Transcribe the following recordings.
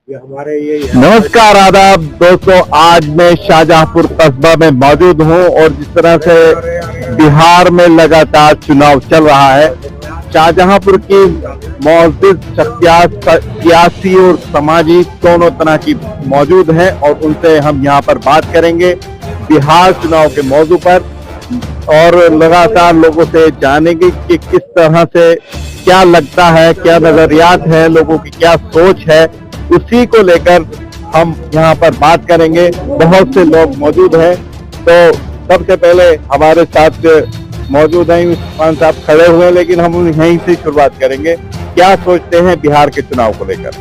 नमस्कार आदाब दोस्तों, आज मैं शाहजहांपुर कस्बा में मौजूद हूं और जिस तरह से बिहार में लगातार चुनाव चल रहा है, शाहजहांपुर की मौजूद शख्सियत सियासी और समाजी दोनों तरह की मौजूद है और उनसे हम यहां पर बात करेंगे बिहार चुनाव के मौजू पर और लगातार लोगों से जानेंगे कि किस तरह से क्या लगता है, क्या नजरियात है, लोगों की क्या सोच है, उसी को लेकर हम यहाँ पर बात करेंगे। बहुत से लोग मौजूद हैं, तो सबसे पहले हमारे साथ मौजूद हैं उस्मान साहब खड़े हुए हैं, लेकिन हम यहीं से शुरुआत करेंगे। क्या सोचते हैं बिहार के चुनाव को लेकर?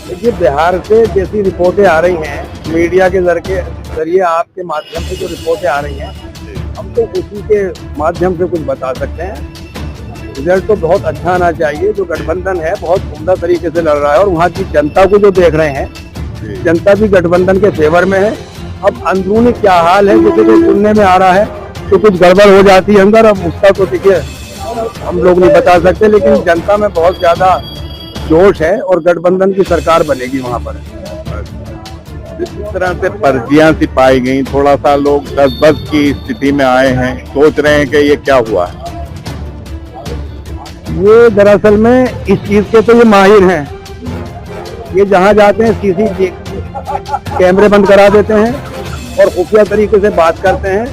देखिए, बिहार से जैसी रिपोर्टें आ रही हैं मीडिया के जरिए आपके माध्यम से जो रिपोर्टें आ रही हैं, हम तो उसी के माध्यम से कुछ बता सकते हैं। रिजल्ट तो बहुत अच्छा आना चाहिए। जो गठबंधन है बहुत उम्दा तरीके से लड़ रहा है और वहाँ की जनता को जो देख रहे हैं, जनता भी गठबंधन के फेवर में है। अब अंदरूनी क्या हाल है किसी को सुनने में आ रहा है तो कुछ गड़बड़ हो जाती है अंदर, अब उसका तो देखिए हम लोग नहीं बता सकते, लेकिन जनता में बहुत ज्यादा जोश है और गठबंधन की सरकार बनेगी वहाँ पर। जिस तरह से पर्चियां सी पाई गई, थोड़ा सा लोग दस की स्थिति में आए हैं, सोच रहे हैं कि ये क्या हुआ है। ये दरअसल में इस चीज के तो ये माहिर हैं। ये जहाँ जाते हैं सीसी कैमरे बंद करा देते हैं और खुफिया तरीके से बात करते हैं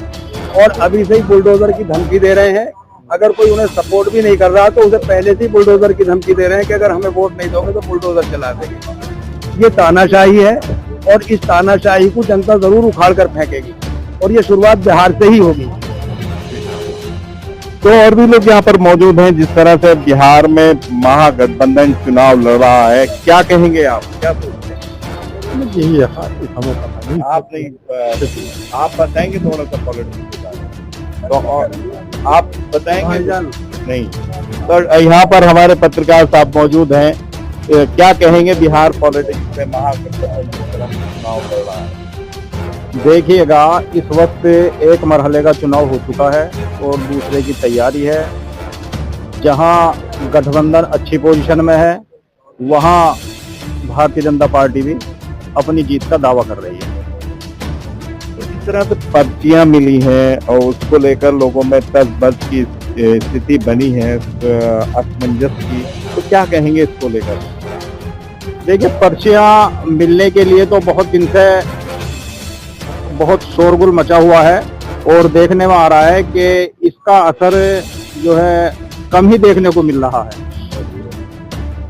और अभी से ही बुलडोजर की धमकी दे रहे हैं। अगर कोई उन्हें सपोर्ट भी नहीं कर रहा तो उसे पहले से ही बुलडोजर की धमकी दे रहे हैं कि अगर हमें वोट नहीं दोगे तो बुलडोजर चला देंगे। ये तानाशाही है और इस तानाशाही को जनता जरूर उखाड़ कर फेंकेगी और ये शुरुआत बिहार से ही होगी। तो और भी लोग यहाँ पर मौजूद हैं। जिस तरह से बिहार में महागठबंधन चुनाव लड़ रहा है, क्या कहेंगे आप, क्या सोचते हैं? यही हमें पता नहीं। आप बताएंगे थोड़ा सा पॉलिटिक्स के बारे में, तो आप बताएंगे नहीं? तो यहाँ पर हमारे पत्रकार साहब मौजूद हैं, क्या कहेंगे बिहार पॉलिटिक्स में महागठबंधन चुनाव लड़ रहा है? देखिएगा, इस वक्त एक मरहले का चुनाव हो चुका है और दूसरे की तैयारी है। जहां गठबंधन अच्छी पोजीशन में है, वहां भारतीय जनता पार्टी भी अपनी जीत का दावा कर रही है। इस तरह से पर्चियां मिली हैं और उसको लेकर लोगों में तस-बस की स्थिति बनी है, असमंजस की, तो क्या कहेंगे इसको लेकर? देखिए, पर्चियां मिलने के लिए तो बहुत दिन से बहुत शोरगुल मचा हुआ है और देखने में आ रहा है कि इसका असर जो है कम ही देखने को मिल रहा है।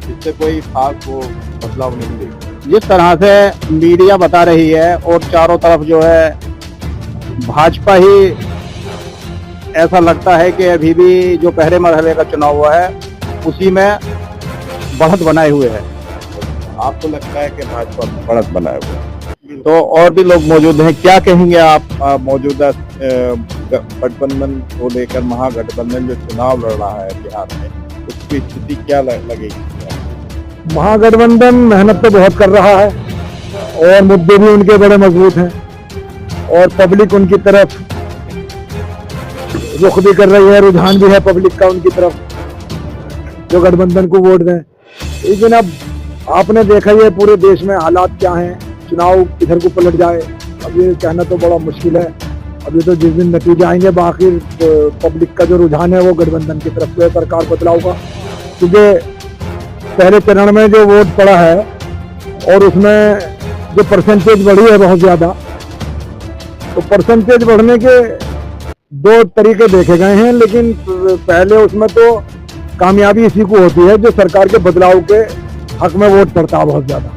इससे कोई खास वो बदलाव नहीं दिखा। जिस तरह से मीडिया बता रही है और चारों तरफ जो है भाजपा ही, ऐसा लगता है कि अभी भी जो पहले मरहले का चुनाव हुआ है उसी में बढ़त बनाए हुए है। आपको लगता है कि भाजपा बढ़त बनाए हुए है? तो और भी लोग मौजूद हैं, क्या कहेंगे आप मौजूदा गठबंधन को लेकर? महागठबंधन जो चुनाव लड़ रहा है बिहार में, उसकी स्थिति क्या लगेगी? महागठबंधन मेहनत तो बहुत कर रहा है और मुद्दे भी उनके बड़े मजबूत हैं और पब्लिक उनकी तरफ रुख भी कर रही है, रुझान भी है पब्लिक का उनकी तरफ जो गठबंधन को वोट दें। लेकिन अब आपने देखा ही है पूरे देश में हालात क्या हैं, चुनाव किधर को पलट जाए अब ये कहना तो बड़ा मुश्किल है। अभी तो जिस दिन नतीजे आएंगे, बाकी पब्लिक का जो रुझान है वो गठबंधन की तरफ से सरकार बदलाव का, क्योंकि पहले चरण में जो वोट पड़ा है और उसमें जो परसेंटेज बढ़ी है बहुत ज्यादा, तो परसेंटेज बढ़ने के दो तरीके देखे गए हैं, लेकिन पहले उसमें तो कामयाबी इसी को होती है जो सरकार के बदलाव के हक में वोट पड़ता है बहुत ज्यादा,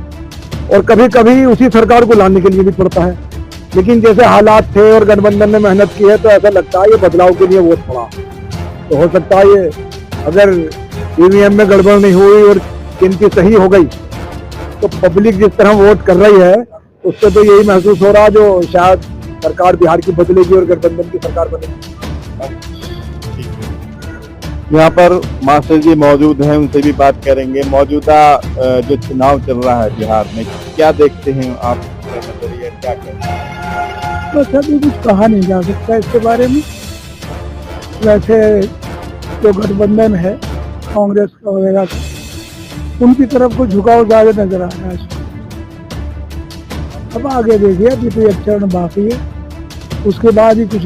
और कभी कभी उसी सरकार को लाने के लिए भी पड़ता है। लेकिन जैसे हालात थे और गठबंधन ने मेहनत की है तो ऐसा लगता है ये बदलाव के लिए वोट पड़ा। तो हो सकता है ये अगर ईवीएम में गड़बड़ नहीं हुई और गिनती सही हो गई तो पब्लिक जिस तरह वोट कर रही है उससे तो यही महसूस हो रहा है जो शायद सरकार बिहार की बदलेगी और गठबंधन की सरकार बनेगी। यहाँ पर मास्टर जी मौजूद हैं, उनसे भी बात करेंगे। मौजूदा जो चुनाव चल रहा है बिहार में, क्या देखते हैं आप, क्या कहते हैं? तो अभी कुछ कहा नहीं जा सकता इसके बारे में। वैसे जो गठबंधन है कांग्रेस का वगैरह का, उनकी तरफ को झुकाव ज्यादा नजर आ रहा है इसमें। अब आगे देखिए, अभी तो एक चरण बाकी है, उसके बाद ही कुछ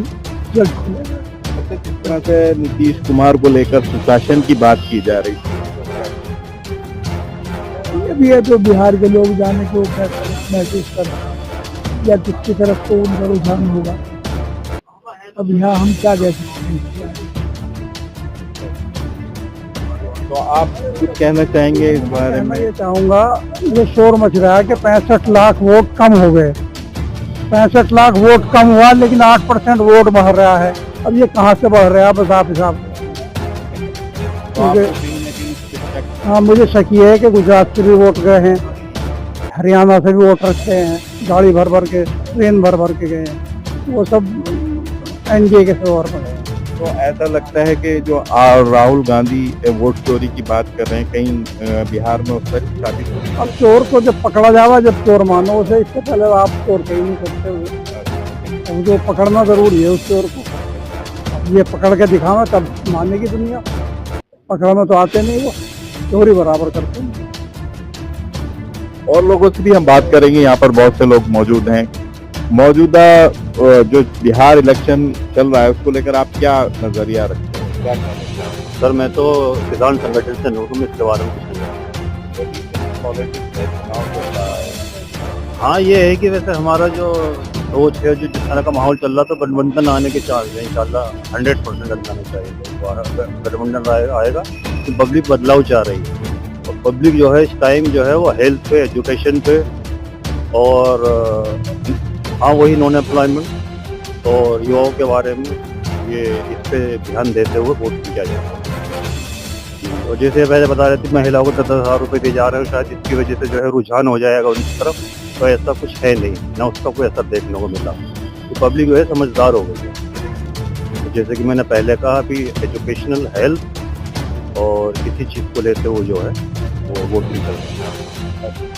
जल्द खुलेगा। जिस तरह से नीतीश कुमार को लेकर सुशासन की बात की जा रही है, ये भी है तो बिहार के लोग जाने को कैसे महसूस कर रहे हैं या किसकी तरफ को उनका रुझान होगा। अब यहाँ हम क्या कह सकते हैं। तो आप कुछ कहना चाहेंगे इस बारे में? मैं ये चाहूंगा, ये शोर मच रहा है कि 65 लाख वोट कम हो गए। 65 लाख वोट कम हुआ, लेकिन 8% वोट बढ़ रहा है। अब ये कहाँ से बढ़ रहा है, बस आप हिसाब। हाँ, मुझे शक ये है कि गुजरात से भी वोट गए हैं, हरियाणा से भी वोट रखे हैं, गाड़ी भर भर के, ट्रेन भर भर के गए हैं, वो सब एनडीए के फेवर पर है। तो ऐसा लगता है कि जो राहुल गांधी वोट चोरी की बात कर रहे हैं, कहीं बिहार में उसका साबित हो। अब चोर को जब पकड़ा जावा, जब चोर मानो उसे, इससे पहले आप चोर कहीं नहीं सकते हुए। जो पकड़ना जरूरी है उस चोर को, ये पकड़ के दिखावा तब मानेगी दुनिया। पकड़ना तो आते नहीं, वो चोरी बराबर करते हैं। और लोगों से भी हम बात करेंगे, यहाँ पर बहुत से लोग मौजूद हैं। मौजूदा जो बिहार इलेक्शन चल रहा है, उसको लेकर आप क्या नजरिया रखते हैं, क्या कहना चाहते हैं? सर, मैं तो किसान संगठन से नोटू में इसके बारे में कुछ नहीं। पॉलिटिक्स में चुनाव चल रहा है। हाँ, ये है कि वैसे हमारा जो सोच है, जो जिस तरह का माहौल चल रहा था, गठबंधन आने के चांस है। इंशाल्लाह 100% आना चाहिए। गठबंधन आएगा तो पब्लिक बदलाव चाह रही है, और पब्लिक जो है इस टाइम जो है वो हेल्थ पे, एजुकेशन पे, और हाँ वही नॉन एम्प्लॉयमेंट और युवाओं के बारे में, ये इस पे ध्यान देते हुए वोट किया जाता है। और जैसे पहले बता रहे थे, महिलाओं को 10,000 रुपये दिए जा रहे हैं, शायद इसकी वजह से जो है रुझान हो जाएगा उनकी तरफ, तो ऐसा कुछ है नहीं, ना उसका कोई असर देखने को मिला। तो पब्लिक जो है समझदार हो गई है। तो जैसे कि मैंने पहले कहा कि एजुकेशनल, हेल्थ और किसी चीज़ को लेते हुए जो है वो वोटिंग कर रहे हैं।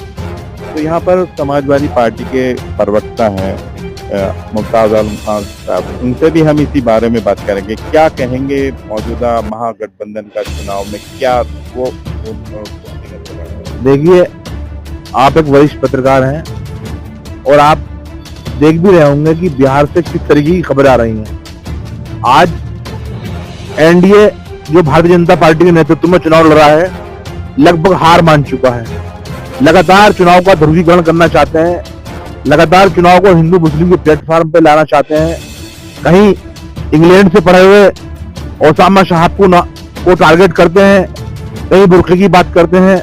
तो यहाँ पर समाजवादी पार्टी के प्रवक्ता हैं मुमताज आलम खान साहब, उनसे भी हम इसी बारे में बात करेंगे। क्या कहेंगे मौजूदा महागठबंधन का चुनाव में, क्या वो देखिए, आप एक वरिष्ठ पत्रकार हैं और आप देख भी रहे होंगे कि बिहार से किस तरीके की खबरें आ रही हैं। आज एनडीए जो भारतीय जनता पार्टी के नेतृत्व में चुनाव लड़ रहा है, लगभग हार मान चुका है। लगातार चुनाव का ध्रुवीकरण करना चाहते हैं, लगातार चुनाव को हिंदू मुस्लिम के प्लेटफॉर्म पर लाना चाहते हैं। कहीं इंग्लैंड से पढ़े हुए ओसामा साहब को टारगेट करते हैं, कहीं बुर्के की बात करते हैं।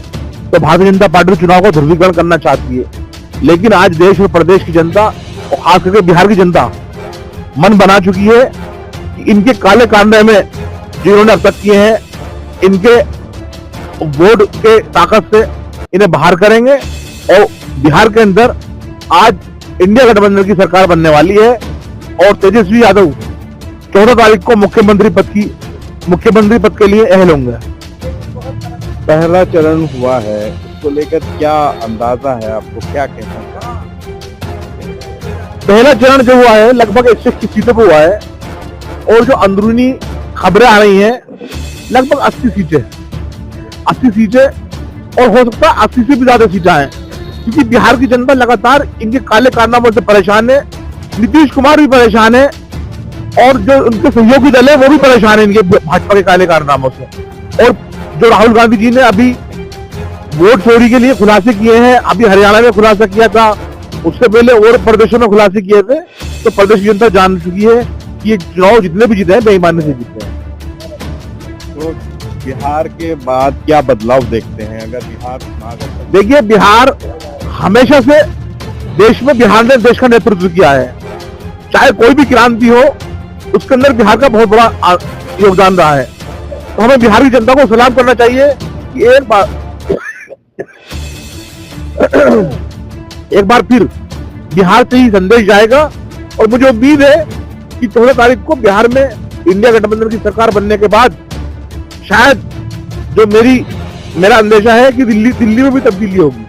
तो भारतीय जनता पार्टी चुनाव को ध्रुवीकरण करना चाहती है, लेकिन आज देश और प्रदेश की जनता और खास करके बिहार की जनता मन बना चुकी है कि इनके काले कारनामे में जो इन्होंने अब तक किए हैं, इनके वोट के ताकत से इन्हें बाहर करेंगे। और बिहार के अंदर आज इंडिया गठबंधन की सरकार बनने वाली है और तेजस्वी यादव 14 तारीख को मुख्यमंत्री पद के लिए अहल होंगे। पहला चरण हुआ है, उसको लेकर क्या अंदाजा है आपको, क्या कहना है? पहला चरण जो हुआ है लगभग 121 सीटों पर हुआ है, और जो अंदरूनी खबरें आ रही हैं लगभग 80 सीटें, और हो सकता है 80 से भी ज्यादा सीटें हैं, क्योंकि बिहार की जनता लगातार इनके काले कारनामों से परेशान है। नीतीश कुमार भी परेशान है और जो उनके सहयोगी दल है वो भी परेशान है इनके भाजपा के काले कारनामों से। और जो राहुल गांधी जी ने अभी वोट चोरी के लिए खुलासे किए हैं, अभी हरियाणा में खुलासा किया था, उससे पहले और प्रदेशों में खुलासे किए थे, तो प्रदेश की जनता जान चुकी है कि ये चुनाव जितने भी जीते हैं बेईमानी से जीते हैं। तो बिहार के बाद क्या बदलाव देखते हैं अगर बिहार? देखिए, बिहार हमेशा से देश में, बिहार ने देश का नेतृत्व किया है, चाहे कोई भी क्रांति हो उसके अंदर बिहार का बहुत बड़ा योगदान रहा है। तो हमें बिहार की जनता को सलाम करना चाहिए कि एक बार फिर बिहार से ही संदेश जाएगा। और मुझे उम्मीद है कि 14 तारीख को बिहार में इंडिया गठबंधन की सरकार बनने के बाद शायद जो मेरा अंदेशा है कि दिल्ली में भी तब्दीली होगी,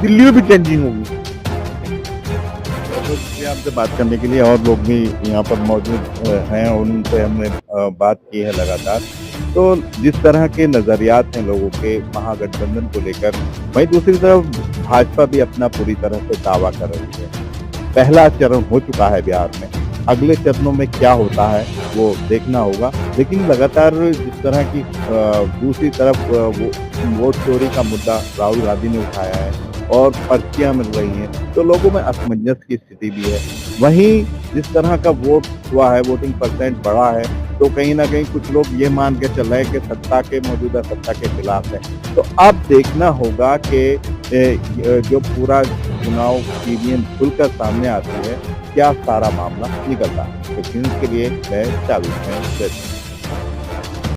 दिल्ली में भी चेंजिंग होगी। आपसे बात करने के लिए और लोग भी यहाँ पर मौजूद हैं, उनसे हमने बात की है लगातार। तो जिस तरह के नजरियात हैं लोगों के महागठबंधन को लेकर, वहीं दूसरी तरफ भाजपा भी अपना पूरी तरह से दावा कर रही है। पहला चरण हो चुका है बिहार में, अगले चरणों में क्या होता है वो देखना होगा। लेकिन लगातार जिस तरह की दूसरी तरफ वोट चोरी का मुद्दा राहुल गांधी ने उठाया है और पर्चियां मिल रही हैं, तो लोगों में असमंजस की स्थिति भी है। वहीं जिस तरह का वोट हुआ है, वोटिंग परसेंट बढ़ा है, तो कहीं ना कहीं कुछ लोग ये मान के चल रहे हैं कि मौजूदा सत्ता के खिलाफ है। तो अब देखना होगा कि जो पूरा चुनाव ईवीएम खुलकर सामने आती है, क्या सारा मामला निकलता है। तो न्यूज़ के लिए मैं चालू है।